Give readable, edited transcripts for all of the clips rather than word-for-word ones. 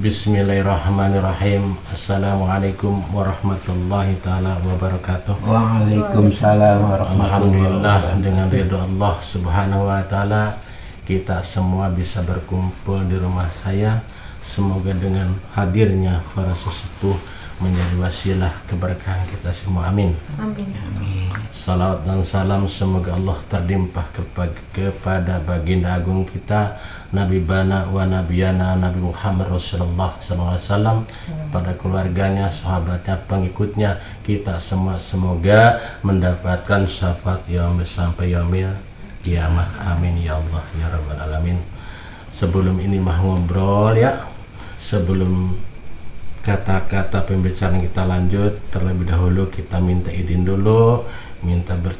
Bismillahirrahmanirrahim. Assalamualaikum warahmatullahi ta'ala wabarakatuh. Waalaikumsalam warahmatullahi Alhamdulillah, wabarakatuh. dengan ridho Allah subhanahu wa ta'ala kita semua bisa berkumpul di rumah saya. Semoga dengan hadirnya para sesepuh menjadi wasilah keberkahan kita semua, amin. Amin. Salawat dan salam semoga Allah terlimpah kepada baginda agung kita, Nabi Bana wa Nabiyana Nabi Muhammad Rasulullah SAW, pada keluarganya, sahabatnya, pengikutnya, kita semua semoga mendapatkan syafaat sampai yaumil kiamah, amin ya Allah ya Rabbal Alamin. Sebelum ini mah ngobrol ya, sebelum kata-kata pembicaraan kita lanjut, terlebih dahulu kita minta izin dulu,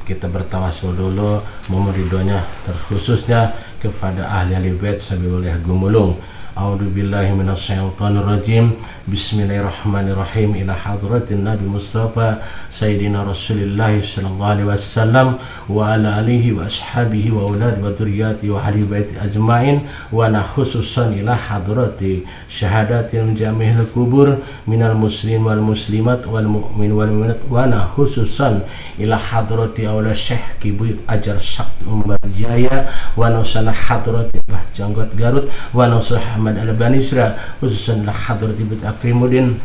kita bertawasul dulu, mohon ridhonya terkhususnya kepada ahli bait Sabiullah Gumulung. A'udzubillahi minasyaitonirrajim. Bismillahirrahmanirrahim. Ila hadratin Nabi Mustafa Sayyidina Rasulullah sallallahu alaihi wasallam wa ala alihi wa ashabihi wa aulad wa dzurriyyati wa ahli baiti ajmain, wa na khususan ila hadrati syahadatil jami'il kubur minal muslim wal muslimat wal mu'min wal mu'minat, wa na khususan ila hadrati aula Syekh Kibuyut Ajar Sakt Umbar Jaya, wa nusana hadrati Bah Janggot Garut, wa nusah Ahmad Al-Banisra, khususan ila hadrati Buyut Akrimuddin,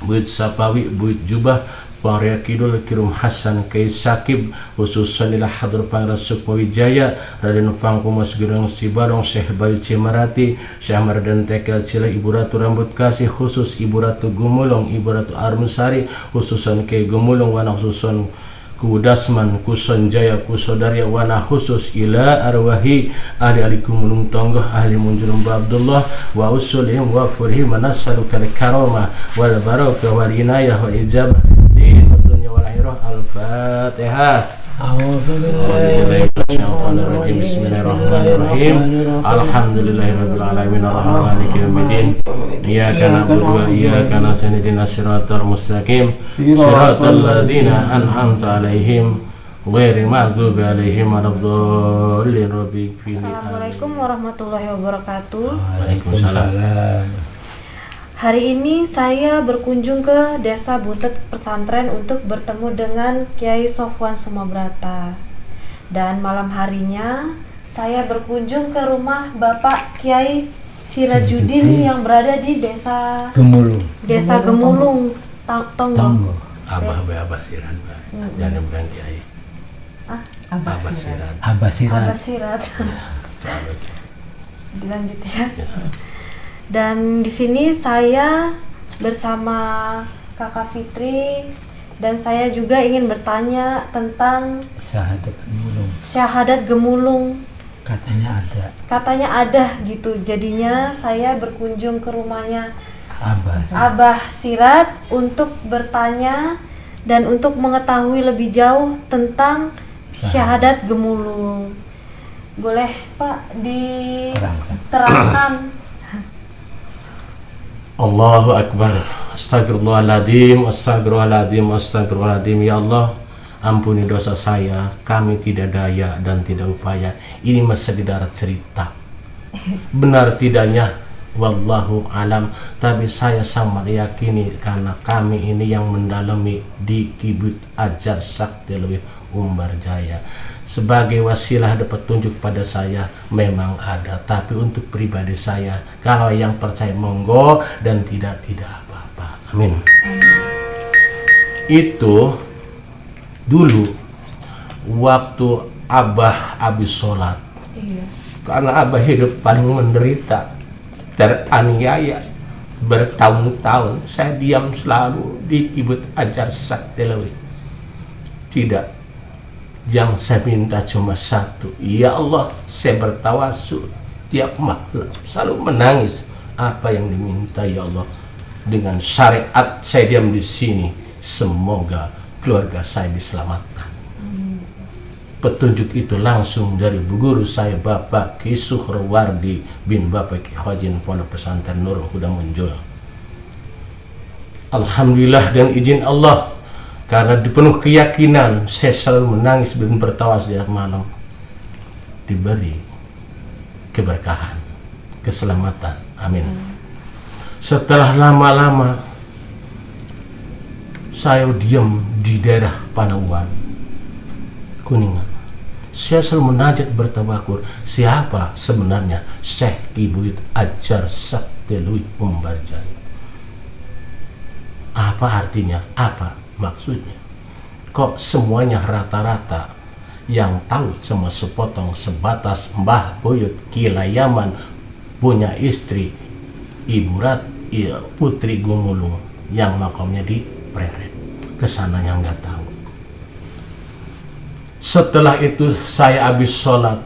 Buyut Sapawi, Buyut Jubah, Pangria Kidul Kirum Hasan Kai Sakib, khususan ila hadrat Pangeran Sukmawijaya, Raden Pangkumas Gerang Sibarong, Syekh Bayu Cimarati, Syekh Mardan Tekel Cila, Ibu Ratu Rambut Kasih, khusus Ibu Ratu Gumulung, Ibu Ratu Armusari, khususan Kai Gumulung, wana khususan Kudasman Kuson Jaya Kusodarya, wana khusus ila arwahi ahli alikumulung tonggoh ahli munjulung Abdullah wa usulihim wa furhim manasarukal karomah wal barakah wal inayah wa ijabah di dunia wal akhirah. Al-Fatihah. A'udzubillahi Bismillahirrahmanirrahim. Alhamdulillahirabbil alamin arrahmanir rahim maliki yaumiddin. Iyyaka na'budu wa iyyaka nasta'in ihdinas siratal mustaqim siratal ladzina an'amta 'alaihim ghairil maghdubi 'alaihim waladdallin. Assalamualaikum warahmatullahi wabarakatuh. Waalaikumsalam. Hari ini saya berkunjung ke Desa Buntet Pesantren untuk bertemu dengan Kiai Sofwan Sumabrata. Dan malam harinya saya berkunjung ke rumah Bapak Kiai Sirajuddin yang berada di Desa Gemulung, Tonggo. Abah Sirat, jangan bilang Kiai. Abah Sirat. Abah Sirat. Dilanjut ya. Dan di sini saya bersama Kakak Fitri, dan saya juga ingin bertanya tentang syahadat gemulung. Katanya ada gitu. Jadinya saya berkunjung ke rumahnya Abah Sirat untuk bertanya dan untuk mengetahui lebih jauh tentang syahadat gemulung. Boleh Pak diterangkan? Allahu Akbar. Astagfirullahaladzim, astagfirullahaladzim, astagfirullahaladzim. Ya Allah, ampuni dosa saya. Kami tidak daya dan tidak upaya. Ini masih di darat cerita. Benar tidaknya, wallahu alam. Tapi saya sangat meyakini karena kami ini yang mendalami di Kibuyut Ajar Sakt Umbar Jaya. Sebagai wasilah ada petunjuk pada saya memang ada, tapi untuk pribadi saya, kalau yang percaya monggo dan tidak apa-apa, amin. Itu dulu waktu Abah habis sholat, karena Abah hidup paling menderita, teraniaya bertahun-tahun. Saya diam selalu di Kibuyut Ajar Sakt. Tidak, yang saya minta cuma satu, ya Allah, saya bertawasul tiap malam selalu menangis. Apa yang diminta ya Allah, dengan syariat saya diam di sini, semoga keluarga saya diselamatkan. Petunjuk itu langsung dari guru saya Bapak Ki Suhrawardi bin Bapak Ki Khajin Pondok Pesantren Nurul Huda Munjul. Alhamdulillah dan izin Allah, karena dipenuh keyakinan saya selalu menangis dan bertawas di malam, diberi keberkahan, keselamatan, amin. Setelah lama-lama saya diam di daerah Panauan, Kuningan. Saya selalu menajat bertabakur, siapa sebenarnya Syekh Kibuit Ajar Saktelui Umbarjaya. Apa artinya? Apa maksudnya? Kok semuanya rata-rata yang tahu cuma sepotong sebatas Mbah Buyut Kilayaman punya istri Ibu Putri Gumulung yang makamnya di Preret. Kesananya nggak tahu. Setelah itu saya habis sholat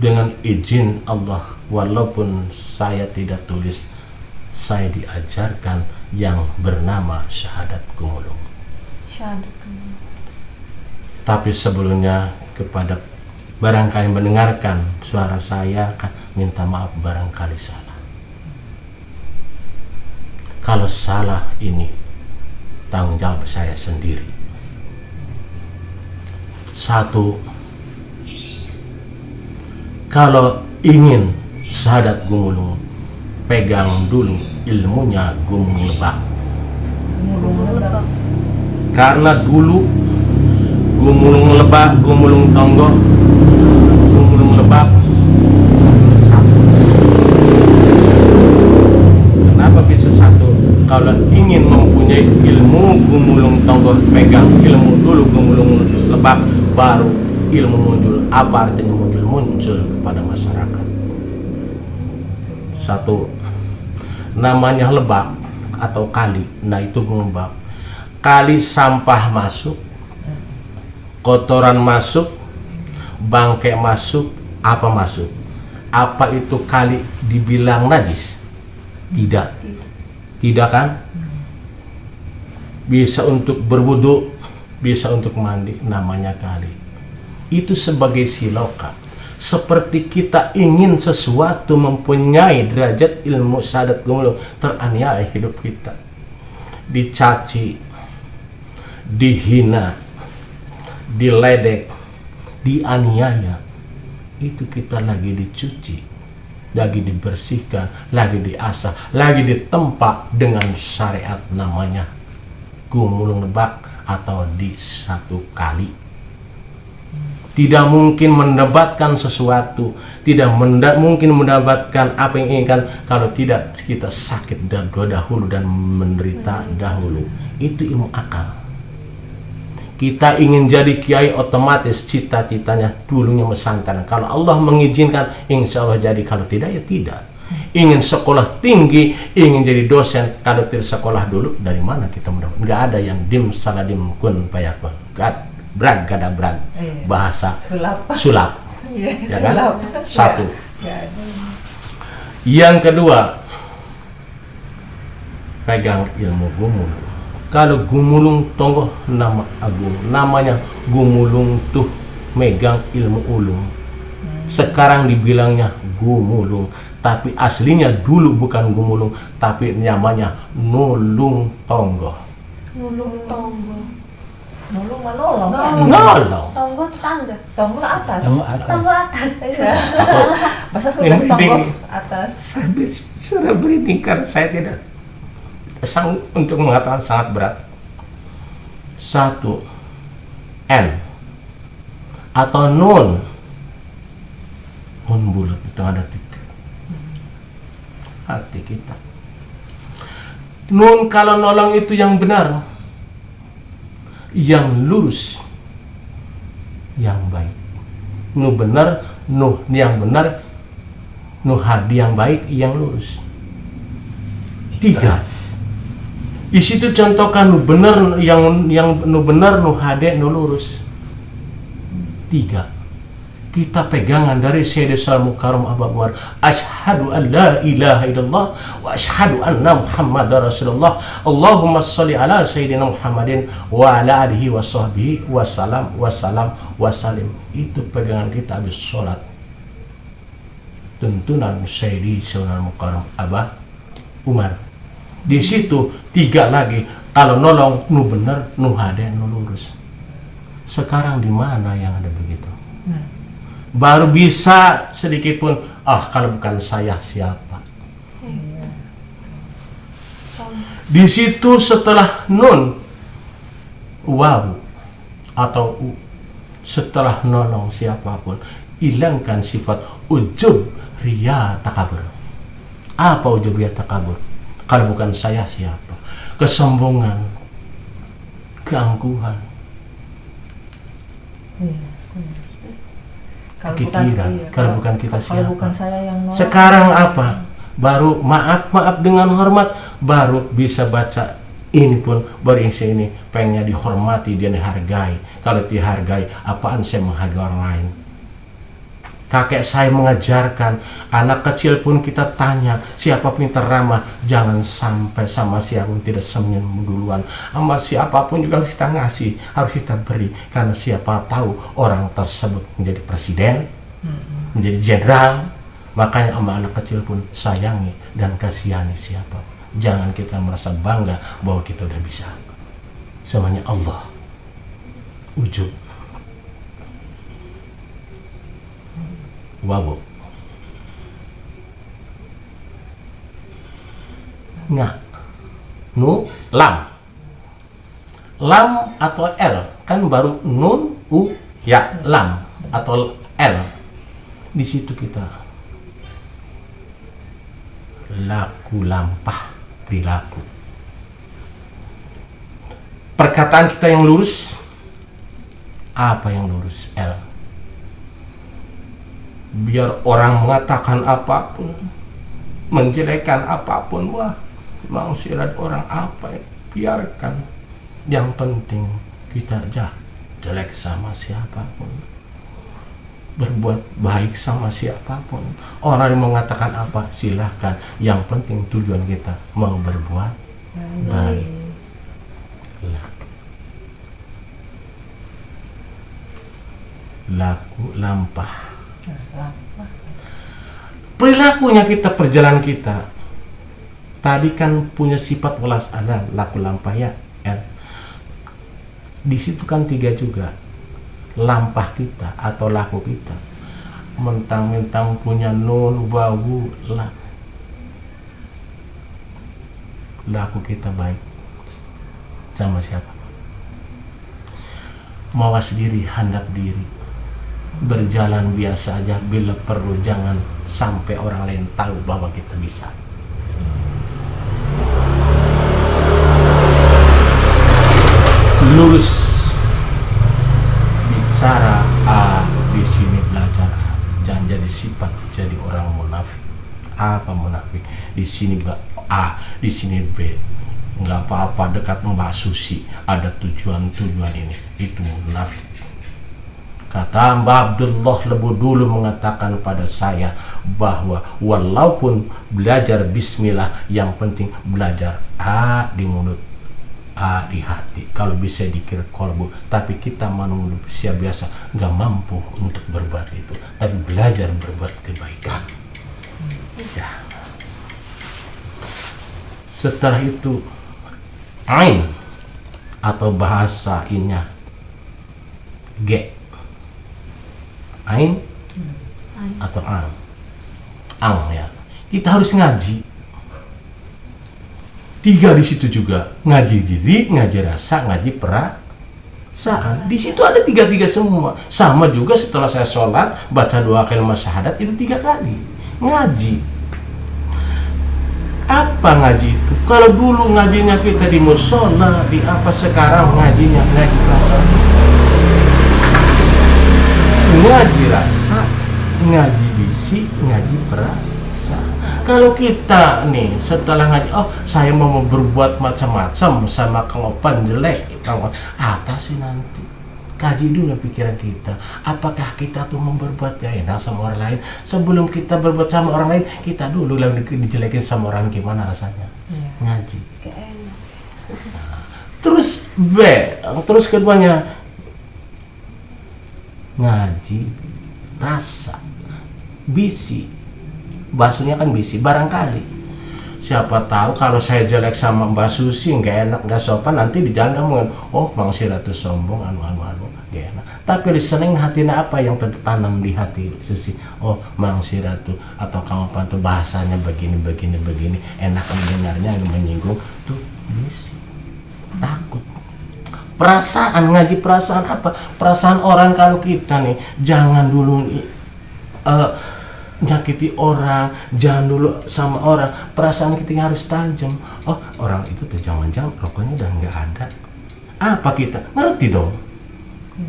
dengan izin Allah, walaupun saya tidak tulis, saya diajarkan yang bernama syahadat Gumulung. Tapi sebelumnya kepada barangkali mendengarkan suara saya, minta maaf barangkali salah. Kalau salah ini tanggung jawab saya sendiri. Satu, kalau ingin syahadat Gumulung, pegang dulu ilmunya Gumulung Lebak. Karena dulu Gumulung Lebak, Gumulung Tonggo, Gumulung Lebak satu. Kenapa bisa satu? Kalau ingin mempunyai ilmu Gumulung Tonggo, pegang ilmu dulu Gumulung Lebak, baru ilmu muncul. Apa artinya muncul kepada masyarakat? Satu, namanya lebak atau kali. Nah itu Lebak. Kali sampah masuk, kotoran masuk, bangkai masuk, apa masuk? Apa itu kali dibilang najis? Tidak. Tidak kan? Bisa untuk berwudu, bisa untuk mandi, namanya kali. Itu sebagai siloka. Seperti kita ingin sesuatu mempunyai derajat ilmu syahadat Gumulung, teraniaya hidup kita. Dicaci, dihina, diledek, dianiaya. Itu kita lagi dicuci, lagi dibersihkan, lagi diasah, lagi ditempa dengan syariat namanya Gumulung Lebak atau di satu kali. Tidak mungkin mendapatkan sesuatu, tidak mungkin mendapatkan apa yang inginkan kalau tidak kita sakit dahulu dan menderita dahulu. Itu ilmu akal. Kita ingin jadi kiai, otomatis cita-citanya dulunya pesantren. Kalau Allah mengizinkan, insya Allah jadi. Kalau tidak, ya tidak. Ingin sekolah tinggi, ingin jadi dosen, kalau tidak sekolah dulu, dari mana kita mendapat? Nggak ada yang dim saladim kun payakun. Brag, gak ada brag. Bahasa sulap. Ya kan? Satu. Yang kedua, pegang ilmu Gumulung. Kalau Gumulung Tonggo nama agung, namanya Gumulung tuh megang ilmu ulung. Sekarang dibilangnya Gumulung, tapi aslinya dulu bukan Gumulung, tapi namanya Nulung Tonggo. Nulung Tonggo. Nulung menolong kan? Nolong. Tonggo tetangga. Tonggo atas. Tonggo atas. Bahasa Sunda tonggo atas. Saya berhenti karena saya tidak sanggup untuk mengatakan, sangat berat. Satu, N atau nun. Nun bulat itu ada titik. Hati kita. Nun kalau nolong itu yang benar, yang lurus, yang baik. Nu benar, nu yang benar, nu hadi yang baik, yang lurus. Tiga. Di situ contohkan nu benar, yang nu benar, nu hade, nu lurus. Tiga. Kita pegangan dari Sayyidina Mukarram Abu Umar, asyhadu an la ilaha illallah wa asyhadu anna Muhammadar Rasulullah. Allahumma sholli ala Sayyidina Muhammadin wa ala alihi wa sahbihi wa salim. Itu pegangan kita habis sholat. Tuntunan Sayyidina Mukarram Abu Umar. Di situ tiga lagi, kalau nolong nu benar, nu hade, nu lurus. Sekarang di mana yang ada begitu? Baru bisa sedikit pun, kalau bukan saya siapa? Di situ setelah nun, waw atau u, setelah nolong siapapun, hilangkan sifat ujub, riya, takabur. Apa ujub, riya, takabur? Kalau bukan saya siapa? Kesombongan, keangkuhan, kekikiran. Kalau bukan kita kalau siapa? bukan saya yang nolong. Sekarang apa? Baru maaf dengan hormat, baru bisa baca ini pun, baru ini pengennya dihormati, dia dihargai. Kalau dihargai, apaan saya menghargai orang lain? Kakek saya mengajarkan, anak kecil pun kita tanya, siapapun yang teramah, jangan sampai sama siapapun tidak senyum duluan. Sama siapapun juga harus kita ngasih, harus kita beri. Karena siapa tahu orang tersebut menjadi presiden, menjadi jenderal. Makanya sama anak kecil pun sayangi dan kasihani siapa. Jangan kita merasa bangga bahwa kita udah bisa. Semuanya Allah. Ujub. Wawu. Nga. Nu, lam. Lam atau L. Kan baru nun, u, ya, lam. Atau L. Di situ kita laku lampah, perilaku. Perkataan kita yang lurus. Apa yang lurus? L. Biar orang mengatakan apapun, menjelekkan apapun, wah, mau sirat orang apa, biarkan. Yang penting kita jelek sama siapapun, berbuat baik sama siapapun. Orang yang mengatakan apa, silahkan. Yang penting tujuan kita mau berbuat baik. Laku lampah. Perilakunya kita, perjalanan kita tadi kan punya sifat welas ada, laku lampah ya. Di situ kan 3 juga. Lampah kita atau laku kita, mentang-mentang punya nun, wawu, la, laku kita baik sama siapa? Mawas diri, handap diri, berjalan biasa aja, bila perlu jangan sampai orang lain tahu bahwa kita bisa. Lurus bicara A, di sini belajar A. Jangan jadi sifat jadi orang munafik. Apa munafik? Di sini A, di sini B. Nggak apa-apa dekat Mbak Susi, ada tujuan ini. Itu munafik. Kata Mbak Abdullah Lebu dulu mengatakan pada saya bahwa walaupun belajar bismillah, yang penting belajar A di mulut, A di hati. Kalau bisa dikir kolbu, tapi kita manusia biasa nggak mampu untuk berbuat itu. Tapi belajar berbuat kebaikan. Ya. Setelah itu ain atau bahasa inya G. Ain atau ang ya. Kita harus ngaji. 3 di situ juga, ngaji diri, ngaji rasa, ngaji perasaan. Di situ ada 3 semua. Sama juga setelah saya sholat, baca 2 kalimat syahadat, itu 3 kali ngaji. Apa ngaji itu? Kalau dulu ngajinya kita di musola, di apa, sekarang ngajinya ngaji perasaan, ngaji rasa, ngaji bisi, ngaji perasaan. Kalau kita nih setelah ngaji, oh saya mau berbuat macam-macam sama Kang Opan jelek, apa sih nanti? Kaji dulu pikiran kita. Apakah kita tuh mau berbuat gak enak sama orang lain? Sebelum kita berbuat sama orang lain, kita dulu yang dijelekin sama orang, gimana rasanya? Ngaji. Nah, terus B, terus keduanya ngaji rasa, bisi. Bahasanya kan bisi, barangkali Siapa tahu kalau saya jelek sama Mbak Susi, nggak enak, nggak sopan, nanti di jalan ngomongin, oh Mang Siratu sombong, anu, nggak enak. Tapi listening hatinya apa yang tertanam di hati Susi? Oh Mang Siratu atau kamu pantu bahasanya begini, enak mendengarnya, nggak menyinggung, tuh misi. Takut. Perasaan, ngaji perasaan apa? Perasaan orang kalau kita nih, jangan dulu nyakiti orang, jangan dulu sama orang, perasaan kita harus tajam. Oh orang itu tuh jangan-jangan rokoknya udah nggak ada, apa kita ngerti dong?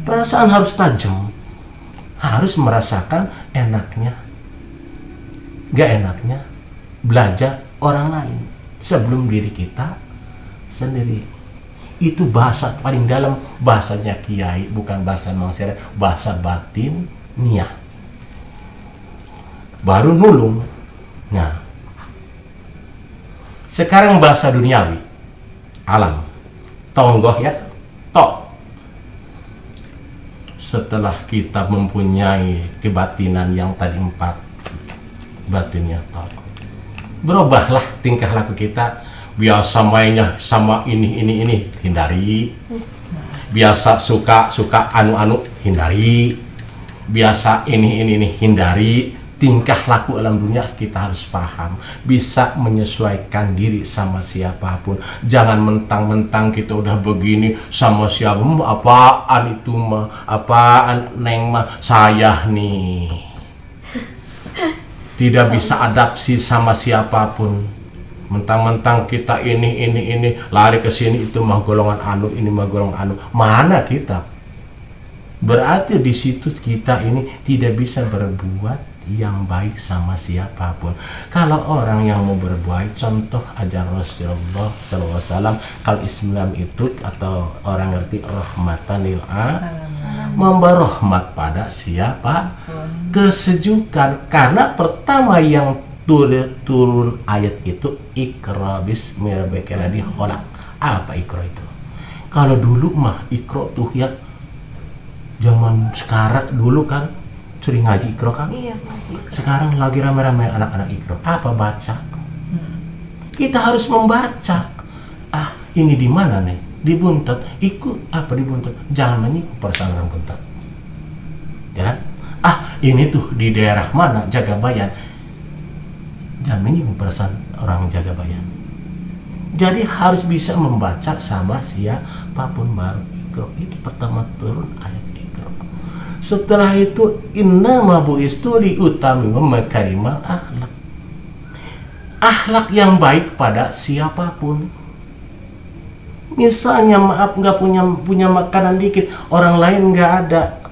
Perasaan harus tajam, harus merasakan enaknya, nggak enaknya belajar orang lain sebelum diri kita sendiri. Itu bahasa paling dalam, bahasanya kiai, bukan bahasa manusia, bahasa batin niat. Baru nulung. Nah, sekarang bahasa duniawi, alam, tonggoh ya, tok. Setelah kita mempunyai kebatinan yang tadi 4, batinnya tok, berubahlah tingkah laku kita. Biasa mainnya sama ini, hindari. Biasa suka anu, hindari. Biasa ini, hindari. Tingkah laku alam dunia kita harus paham, bisa menyesuaikan diri sama siapapun. Jangan mentang-mentang kita udah begini sama siapa, apaan itu mah, apaan neng mah, saya nih tidak bisa adaptasi sama siapapun. Mentang-mentang kita ini lari ke sini, itu mah golongan anu, ini mah golongan anu. Mana kita? Berarti di situ kita ini tidak bisa berbuat yang baik sama siapapun. Kalau orang yang mau berbuat, contoh ajaran Rasulullah SAW, kalau Islam itu atau orang ngerti rahmatan lil alamin, memberi rahmat pada siapa, kesejukan. Karena pertama yang turun ayat itu Iqra bismi rabbikal ladzi khalaq. Apa Iqra itu? Kalau dulu mah Iqra tuh ya, zaman sekarang dulu kan sering ngaji Iqra kan? Iya, ngaji. Sekarang lagi rame-rame anak-anak Iqra. Apa baca? Kita harus membaca. Ah, ini di mana nih? Di Buntet. Ikut apa di Buntet? Jangan menyinggung perasaan orang Buntet. Ya? Ah, ini tuh di daerah mana? Jagabayan. Jangan menyinggung perasaan orang Jagabayan. Jadi harus bisa membaca sama siapapun. Baru Iqra itu pertama turun ayat. Setelah itu innama bu'istu liutammima makarimal akhlak. Akhlak yang baik pada siapapun. Misalnya maaf nggak punya makanan dikit, orang lain nggak ada,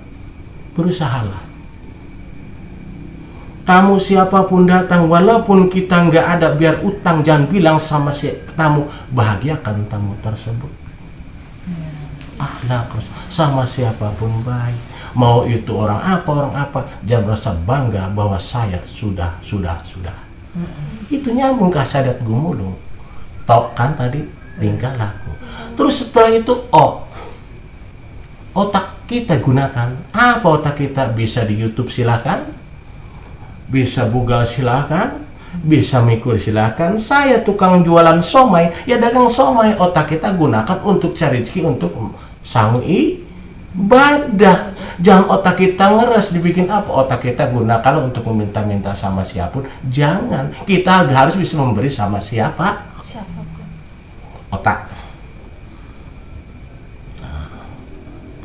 berusahalah. Tamu siapapun datang, walaupun kita nggak ada, biar utang jangan bilang sama si tamu, bahagiakan tamu tersebut. Akhlak sama siapapun baik. Mau itu orang apa, jangan merasa bangga bahwa saya sudah. Itu nyambung ke sadat gumulung. Tok kan tadi tingkah laku. Terus setelah itu otak kita gunakan. Apa otak kita? Bisa di YouTube silakan, bisa Google silakan, bisa mikul silakan. Saya tukang jualan somai, ya dagang somai. Otak kita gunakan untuk cari rezeki, untuk sanggup ibadah. Jangan otak kita ngeres dibikin apa, otak kita gunakan untuk meminta-minta sama siapapun. Jangan, kita harus bisa memberi sama siapapun. Otak.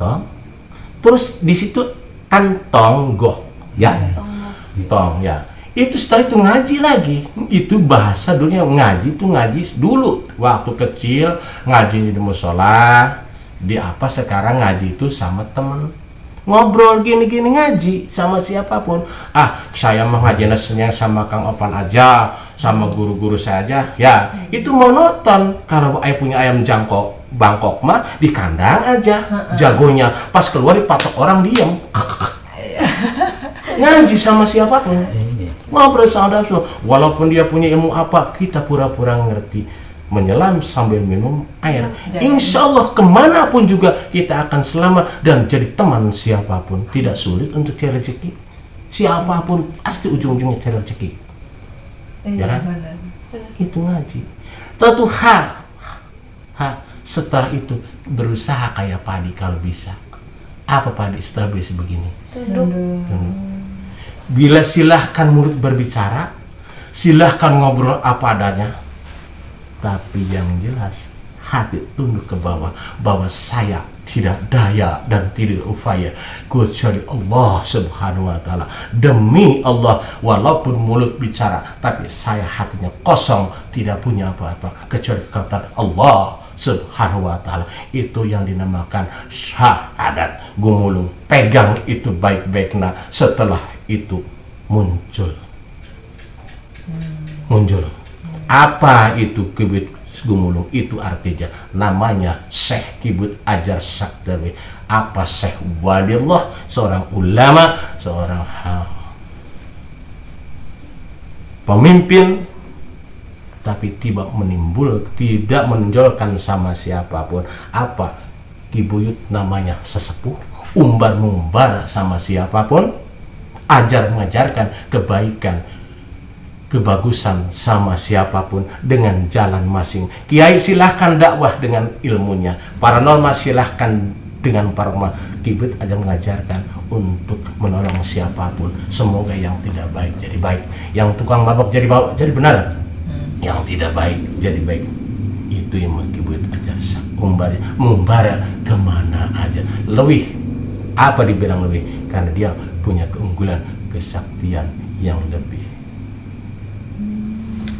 Tong. Terus di situ kan tonggoh, ya. Tong, ya. Itu setelah itu ngaji lagi. Itu bahasa dunia, ngaji itu ngaji dulu waktu kecil ngaji di musola. Di apa sekarang ngaji itu sama temen, ngobrol gini-gini ngaji sama siapapun. Ah, saya mah ngajinya sama Kang Opan aja, sama guru-guru saya aja. Ya, itu monoton. Kalau ayah punya ayam Bangkok mah di kandang aja, jagonya. Pas keluar dipatok orang diem. Ngaji sama siapapun, ngobrol sama dia. Walaupun dia punya ilmu apa, kita pura-pura ngerti. Menyelam sambil minum air. Insya Allah kemanapun juga kita akan selamat dan jadi teman siapapun. Tidak sulit untuk cari rezeki. Siapapun pasti ujung-ujungnya cari rezeki. Ya kan? Itu ngaji. Tentu setelah itu berusaha kayak padi kalau bisa. Apa padi setelah bisa begini? Tunduk. Bila silahkan mulut berbicara, silahkan ngobrol apa adanya, tapi yang jelas hati tunduk ke bawah, bahwa saya tidak daya dan tidak upaya kecuali Allah Subhanahu wa Ta'ala. Demi Allah, walaupun mulut bicara, tapi saya hatinya kosong, tidak punya apa-apa kecuali kepada Allah Subhanahu wa Ta'ala. Itu yang dinamakan syahadat. Gumulung, pegang itu baik-baiknya. Setelah itu muncul. Apa itu kibut gumulung? Itu artinya namanya Syekh Kibut Ajar Sakdawi. Apa Syekh Waliullah, seorang ulama, seorang pemimpin, tapi tidak menonjolkan sama siapapun. Apa kibuyut namanya sesepuh, umbar-mumbar sama siapapun, ajar mengajarkan kebaikan, kebagusan sama siapapun dengan jalan masing. Kiai silahkan dakwah dengan ilmunya, paranormal silahkan dengan paranormal. Kibut aja mengajarkan untuk menolong siapapun. Semoga yang tidak baik jadi baik, yang tukang mabok jadi benar, yang tidak baik jadi baik. Itu yang kibut ajar mumbara kemana aja. Lebih apa dibilang lebih? Karena dia punya keunggulan, kesaktian yang lebih.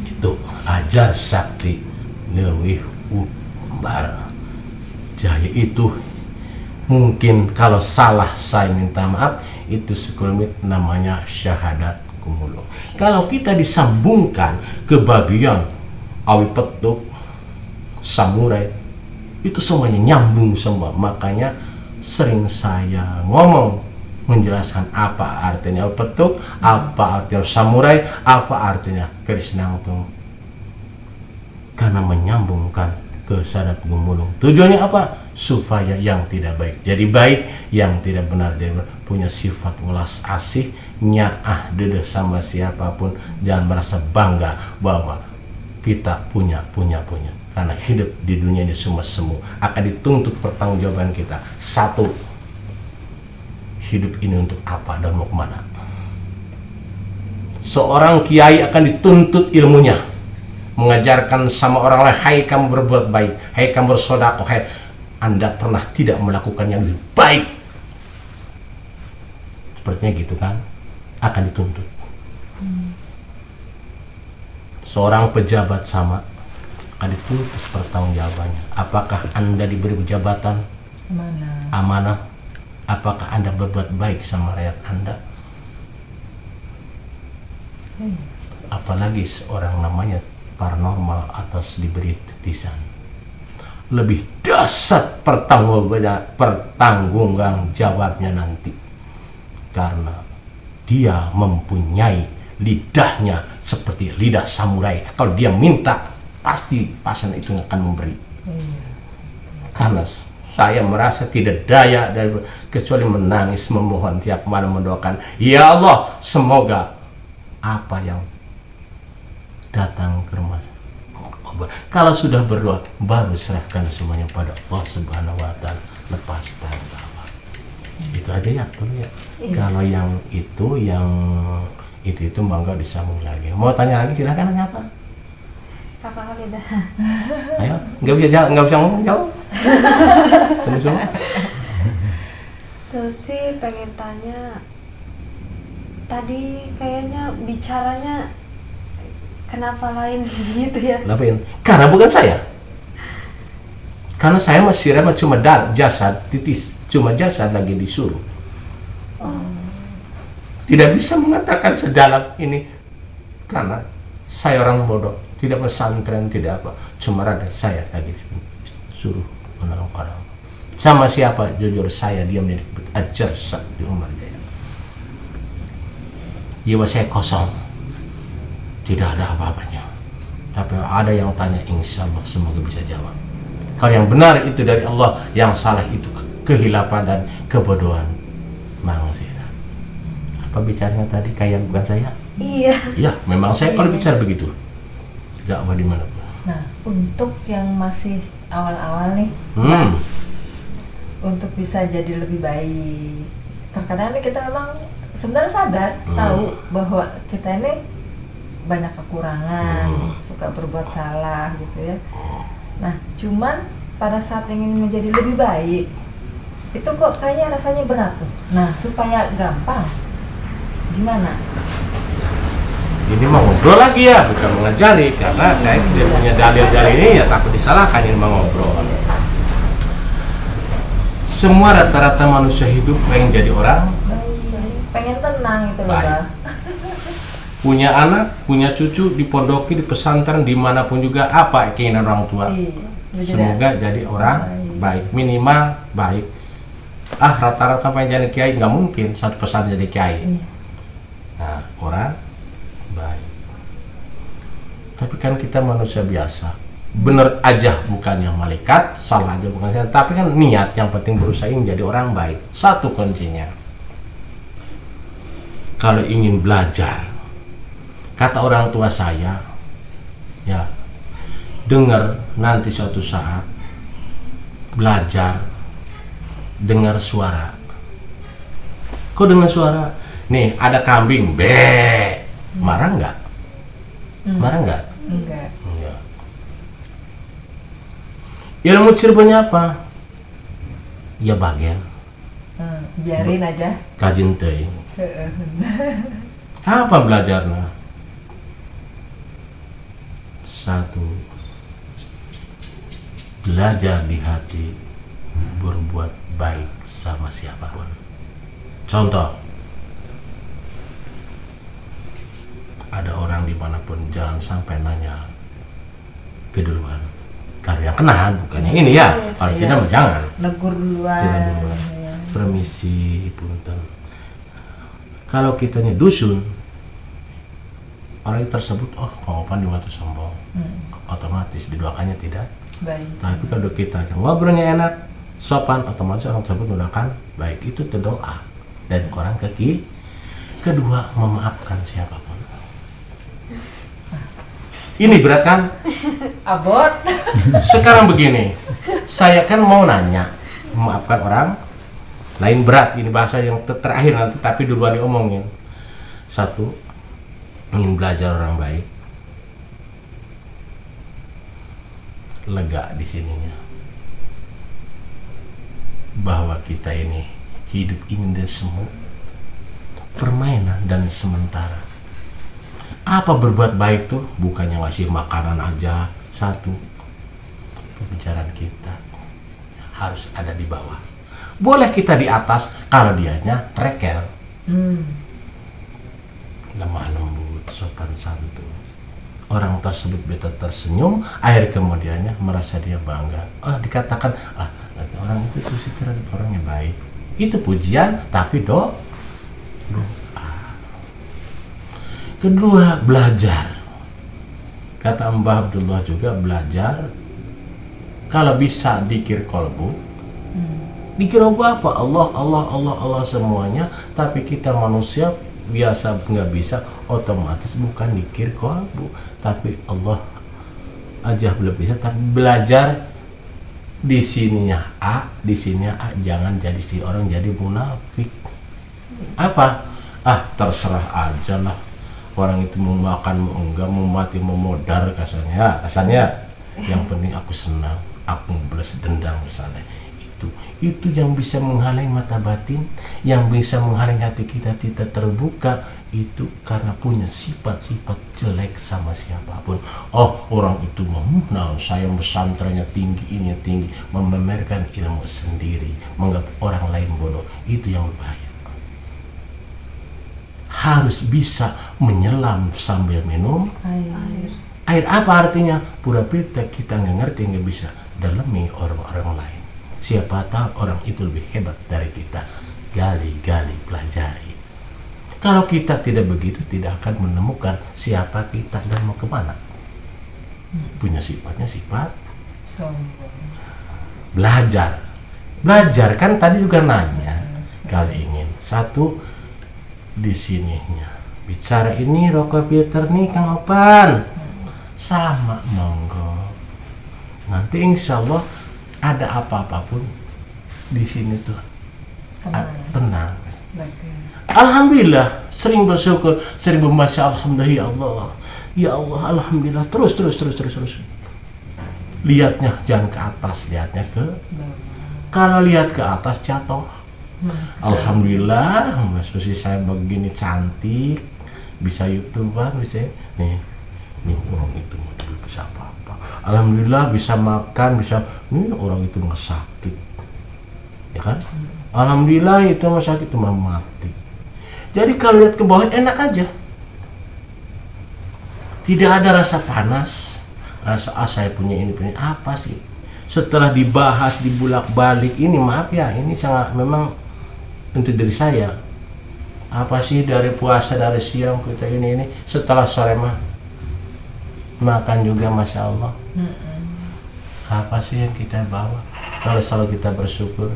Itu ajar sakti lebih umbara jaya. Itu mungkin kalau salah saya minta maaf. Itu sekelumit namanya syahadat gumulung. Kalau kita disambungkan ke bagian awi petuk, samurai, itu semuanya nyambung semua. Makanya sering saya ngomong menjelaskan apa artinya petuk, apa artinya samurai, apa artinya keris nangtung. Karena menyambungkan ke syahadat gumulung. Tujuannya apa? Supaya yang tidak baik jadi baik, yang tidak benar jadi benar. Punya sifat ulas asih, nyaah dedeh sama siapapun. Jangan merasa bangga bahwa kita punya. Karena hidup di dunia ini semua akan dituntut pertanggungjawaban kita. Satu, hidup ini untuk apa dan mau kemana? Seorang kiai akan dituntut ilmunya, mengajarkan sama orang lain, hai kamu berbuat baik, hai kamu bersedekah, hai Anda pernah tidak melakukan yang lebih baik. Sepertinya gitu kan, akan dituntut. Seorang pejabat sama akan dituntut pertanggungjawabannya. Apakah Anda diberi jabatan amanah? Apakah Anda berbuat baik sama rakyat Anda? Apalagi seorang namanya paranormal atas diberi titisan. Lebih dasar pertanggungan jawabnya nanti. Karena dia mempunyai lidahnya seperti lidah samurai. Kalau dia minta, pasti pasan itu akan memberi. Karena saya merasa tidak daya dari kecuali menangis, memohon tiap malam, mendoakan, ya Allah, semoga apa yang datang ke rumah. Kalau sudah berdoa, baru serahkan semuanya pada Allah Subhanahu wa Ta'ala, lepas tanpa. Itu aja ya, ya. Kalau yang itu bangga disambung lagi. Mau tanya lagi silahkan, nanya apa? Kakak kali dah. Ayo, nggak bisa ngomong, jawab. Semua. Susi pengen tanya, tadi kayaknya bicaranya kenapa lain gitu ya? Ngapain? Karena bukan saya. Karena saya masih cuma jasad, titis, cuma jasad lagi disuruh. Tidak bisa mengatakan sedalam ini karena saya orang bodoh, tidak pesantren, tidak apa, cuma ada saya lagi suruh menolong orang. Sama siapa? Jujur saya dia menjadi ajar di Umar Jaya. Jiwa saya kosong, tidak ada apa-apanya. Tapi ada yang tanya, insya Allah semoga bisa jawab. Kalau yang benar itu dari Allah, yang salah itu kehilapan dan kebodohan manusia. Apa bicaranya tadi? Kayak bukan saya? Iya. Iya, memang saya kalau bicara begitu. dakwah di mana pun. Nah, untuk yang masih awal-awal nih, untuk bisa jadi lebih baik. Terkadang nih kita memang sebenarnya sadar, tahu bahwa kita ini banyak kekurangan, suka berbuat salah gitu ya. Nah, cuman pada saat ingin menjadi lebih baik, itu kok kayaknya rasanya berat tuh. Nah, supaya gampang, gimana? Ini mau ngobrol lagi ya, bukan mengajari, karena saya tidak punya dalil-dalil ini ya takut disalahkan ini mau ngobrol. Semua rata-rata manusia hidup pengen jadi orang Pengen tenang itu loh, baik. Bang. Punya anak, punya cucu, dipondoki, di pesantren, dimanapun juga, apa keinginan orang tua? Iya, Semoga jadi orang baik, minimal baik. Rata-rata pengen jadi kiai, nggak mungkin satu pesan jadi kiai. Iya. Nah, orang baik. Tapi kan kita manusia biasa, bener aja bukan yang malaikat, salah aja bukan saya. Tapi kan niat yang penting berusaha menjadi orang baik. Satu kuncinya. Kalau ingin belajar, kata orang tua saya, ya, dengar nanti suatu saat belajar, dengar suara. Kok dengar suara? Nih ada kambing, be, marah nggak? Marah nggak? Enggak. Enggak. Ilmu Cirebonnya apa? Ya bagian Biarin aja. kajin teuing. Apa belajarnya? Satu, belajar di hati berbuat baik sama siapapun. Contoh, ada orang dimanapun jangan sampai nanya keduluan. Kalau yang kenal bukannya ini ya, kalau Iya. tidak mah jangan. Negur duluan. Tidak duluan. Ya. Permisi, punten. Kalau kitanya dusun, orang tersebut, oh Kang di waktu sombong, otomatis didoakannya tidak. Baik. Tapi kalau kita ngobrolnya enak, sopan, otomatis orang tersebut menggunakan baik, itu terdoa dan orang keki. Kedua, memaafkan siapapun. Ini berat kan? Abot. Sekarang begini, saya kan mau nanya, memaafkan orang lain berat. Ini bahasa yang terakhir nanti, tapi duluan diomongin. Satu, ingin belajar orang baik, lega di sininya, bahwa kita ini hidup ini semu, permainan dan sementara. Apa berbuat baik tuh? Bukannya ngasih makanan aja. Satu, pembicaraan kita harus ada di bawah. Boleh kita di atas kalau dianya rekel, lemah lembut, sopan santun. Orang tersebut beta tersenyum, akhir kemudiannya merasa dia bangga. Dikatakan, orang itu susi terhadap orangnya baik. Itu pujian, tapi doa. Kedua, belajar. Kata Mbah Abdullah juga, belajar. Kalau bisa dikir kolbu, dikir apa? Allah semuanya. Tapi kita manusia biasa nggak bisa, otomatis bukan dikir kolbu, tapi Allah aja belum bisa. Tapi belajar di sininya A, di sininya A, jangan jadi si orang jadi munafik. Apa? Terserah aja lah. Orang itu mau makan, mau enggak, mau mati, mau modar, kasarnya. Yang penting aku senang, aku belas dendam misalnya. Itu yang bisa menghalangi mata batin, yang bisa menghalangi hati kita tidak terbuka. Itu karena punya sifat-sifat jelek sama siapapun. Orang itu saya pesantrennya tinggi, ini tinggi, memamerkan ilmu sendiri, menganggap orang lain bodoh. Itu yang berbahaya. Harus bisa menyelam sambil minum air. Apa artinya? Pura-pura kita nggak ngerti, nggak bisa dalami orang-orang lain. Siapa tahu orang itu lebih hebat dari kita. Gali-gali, pelajari. Kalau kita tidak begitu, tidak akan menemukan siapa kita dan mau kemana. Punya sifatnya sifat belajar. Belajar kan tadi juga nanya. Kalau ingin satu, di sininya bicara ini rokok filter nih Kang Opan, sama, monggo. Nanti insya Allah ada apa-apapun di sini tuh tenang. Alhamdulillah, sering bersyukur, sering membaca alhamdulillah, ya Allah, ya Allah, alhamdulillah, terus. Lihatnya jangan ke atas, lihatnya ke kalau lihat ke atas jatuh. Alhamdulillah, Mas Susi saya begini cantik, bisa YouTuber, bisa nih orang itu bisa apa-apa. Alhamdulillah bisa makan, bisa nih orang itu nggak sakit, ya kan? Alhamdulillah itu nggak sakit, cuma mati. Jadi kalau lihat ke bawah enak aja, tidak ada rasa panas, rasa saya punya ini punya apa sih? Setelah dibahas dibulak-balik ini, maaf ya, ini sangat memang untuk diri saya. Apa sih dari puasa dari siang kita ini setelah sore mah makan juga, masya Allah. Apa sih yang kita bawa? Kalau selalu kita bersyukur,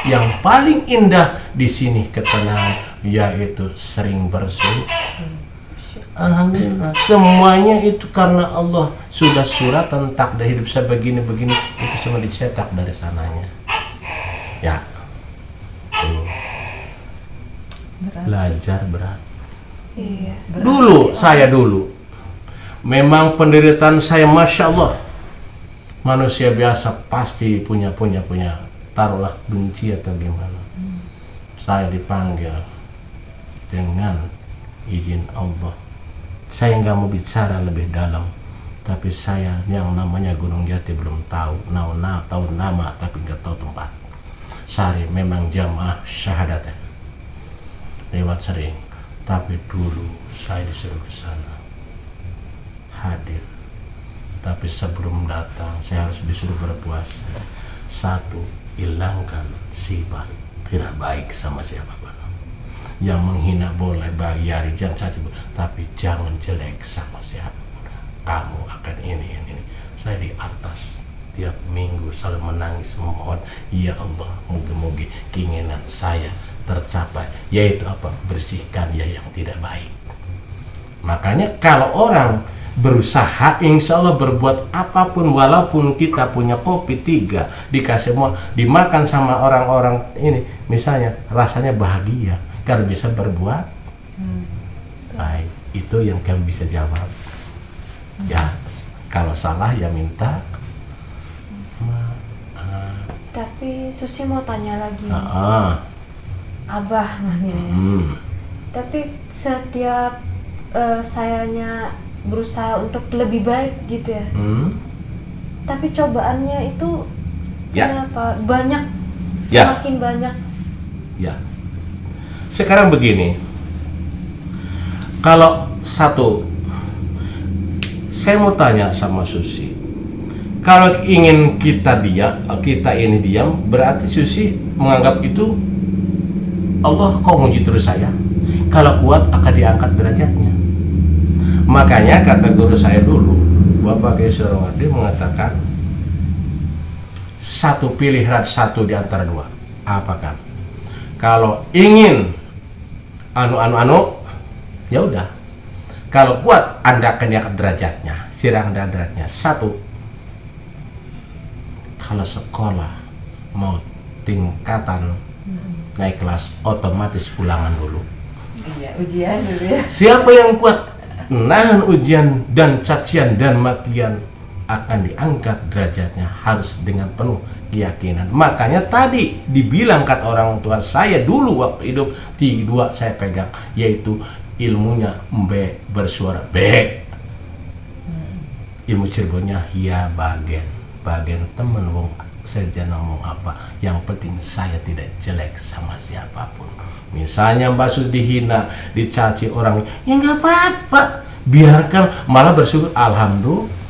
yang paling indah di sini ketenangan, yaitu sering bersyukur. Alhamdulillah, semuanya itu karena Allah sudah suratan takdir hidup saya begini-begini, itu semua dicetak dari sananya. Ya, belajar berat. Iya. Dulu saya memang penderitaan saya, masya Allah, manusia biasa pasti punya taruhlah benci atau gimana. Saya dipanggil dengan izin Allah. Saya nggak mau bicara lebih dalam, tapi saya yang namanya Gunung Jati belum tahu nama tapi nggak tahu tempat. Sari memang jamaah syahadat lewat sering, tapi dulu saya disuruh ke sana hadir, tapi sebelum datang saya harus disuruh berpuasa. Satu, hilangkan sifat tidak baik sama siapapun. Yang menghina boleh bayari, jangan saja, tapi jangan jelek sama siapapun. Kamu akan ini. Saya di atas tiap minggu selalu menangis memohon, ya Allah, moga-moga keinginan saya tercapai, yaitu apa? Bersihkan ya yang tidak baik. Makanya kalau orang berusaha, insya Allah berbuat apapun, walaupun kita punya kopi 3 dikasih semua dimakan sama orang-orang ini, misalnya rasanya bahagia kalau bisa berbuat baik. Itu yang kami bisa jawab. Ya, kalau salah ya minta maaf. Tapi Susi mau tanya lagi. Abah manggilnya. Tapi setiap sayanya berusaha untuk lebih baik gitu ya. Tapi cobaannya itu kenapa banyak, semakin banyak. Ya. Sekarang begini. Kalau satu, saya mau tanya sama Susi. Kalau ingin kita ini diam, berarti Susi menganggap itu Allah kok nguji terus saya. Kalau kuat akan diangkat derajatnya. Makanya kata guru saya dulu, Bapak Kiai Surawadi mengatakan satu pilihan satu di antara dua. Apakah? Kalau ingin ya udah. Kalau kuat Anda akan diangkat derajatnya, sirang dan derajatnya. Satu, kalau sekolah mau tingkatan naik kelas, otomatis ulangan dulu. Iya, ujian dulu ya. Siapa yang kuat nahan ujian dan cacian dan makian akan diangkat derajatnya, harus dengan penuh keyakinan. Makanya tadi dibilang kata orang tua saya dulu waktu hidup, 2 saya pegang, yaitu ilmunya B bersuara B, ilmu Cirebonnya ya bagian temen wong saja ngomong apa, yang penting saya tidak jelek sama siapapun. Misalnya Mbak Sus dihina, dicaci orang, ya nggak apa-apa, biarkan, malah bersyukur, alhamdulillah.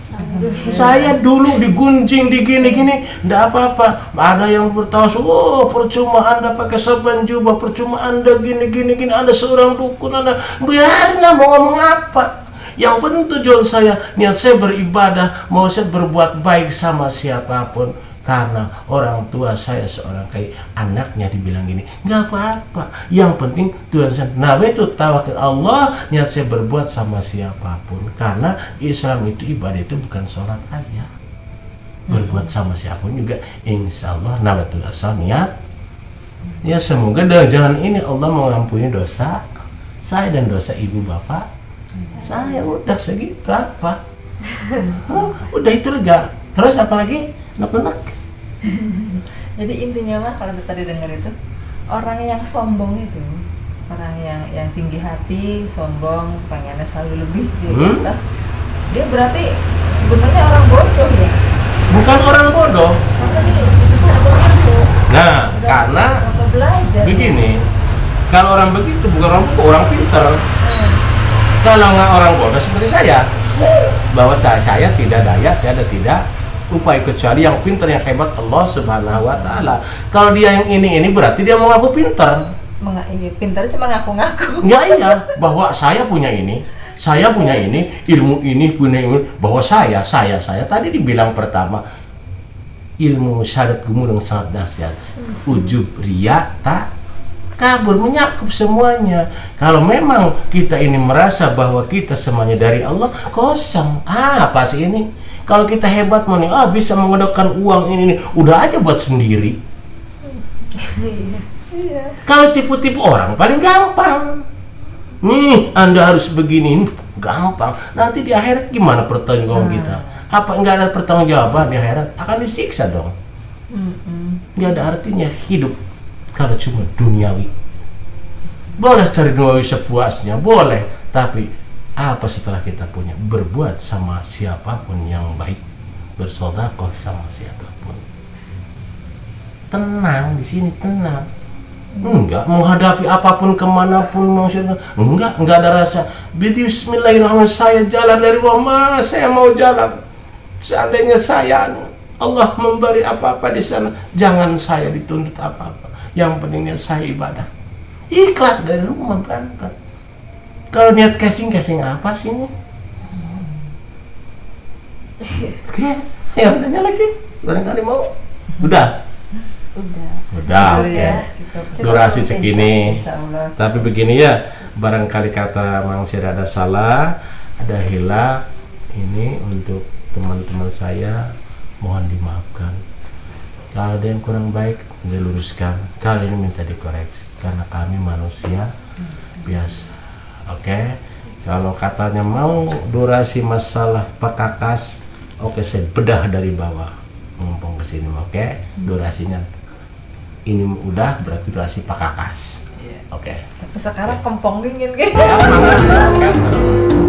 Saya dulu digunjing, digini-gini, nggak apa-apa. Ada yang bertawas, oh percuma Anda pakai serban jubah, percuma Anda gini-gini, Anda seorang dukun, Anda biarnya mau ngomong apa. Yang penting tujuan saya, niat saya beribadah, mau saya berbuat baik sama siapapun. karena orang tua saya seorang kayak anaknya dibilang gini, nggak apa-apa, yang penting Tuhan saya nawaitu tawakal Allah, niat saya berbuat sama siapapun, karena Islam itu ibadah itu bukan sholat aja, berbuat sama siapapun juga insya Allah nawaitu asal niat. Ya semoga dengan ini Allah mengampuni dosa saya dan dosa ibu bapak saya. Udah segitu apa. Udah itu lega. Terus apa lagi? Nak-nak. Jadi intinya mah kalau tadi dengar itu, orang yang sombong itu, orang yang tinggi hati, sombong, pengennya selalu lebih di atas, dia berarti sebenarnya orang bodoh ya. Bukan orang bodoh. Nah, karena belajar begini, kalau orang begitu bukan orang bodoh, orang pinter. Kalau nggak orang bodoh seperti saya, bahwa saya tidak daya, tidak upaya kecuali yang pinter, yang hebat Allah Subhanahu Wa Taala. Kalau dia yang ini berarti dia mau ngaku pinter. Iya, pinter cuma ngaku-ngaku. Ya iya, bahwa saya punya ini, ilmu ini punya ilmu, bahwa saya tadi dibilang pertama, ilmu syahadat gumulung sangat dahsyat, ujub riya tak kabur, menyakup semuanya. Kalau memang kita ini merasa bahwa kita semuanya dari Allah, kosong. Apa sih ini? Kalau kita hebat bisa menggunakan uang ini, udah aja buat sendiri. Kalau tipu-tipu orang paling gampang. Nih, Anda harus begini, gampang. Nanti di akhirat gimana pertanggungjawaban kita? Apa enggak ada pertanggungjawaban di akhirat? Akan disiksa dong. Nggak ada artinya hidup kalau cuma duniawi. Boleh cari duniawi sepuasnya, boleh. Tapi apa setelah kita punya? Berbuat sama siapapun yang baik, bersedekah sama siapapun. Tenang di sini, tenang. Enggak menghadapi apapun kemanapun maksudnya, enggak ada rasa. Bismillahirrahmanirrahim, saya jalan dari rumah, saya mau jalan. Seandainya Allah memberi apa-apa di sana, jangan saya dituntut apa-apa. Yang pentingnya saya ibadah. Ikhlas dari rumah berangkat. Kalau niat casing apa sih ini? Oke, ya udahnya lagi. Barangkali mau. Udah, oke. Ya, Durasi segini. Insyaallah. Tapi begini ya, barangkali kata Mang Syed ada salah, ada hilaf. Ini untuk teman-teman saya, mohon dimaafkan. Kalau ada yang kurang baik, diluruskan. Kali ini minta dikoreksi karena kami manusia biasa. Oke. Kalau katanya mau durasi masalah pekakas, oke, saya bedah dari bawah ngomong ke sini. Oke. Durasinya ini udah berarti durasi pekakas. Oke. Tapi sekarang kempong dingin kan? Ya, semangat. Oke.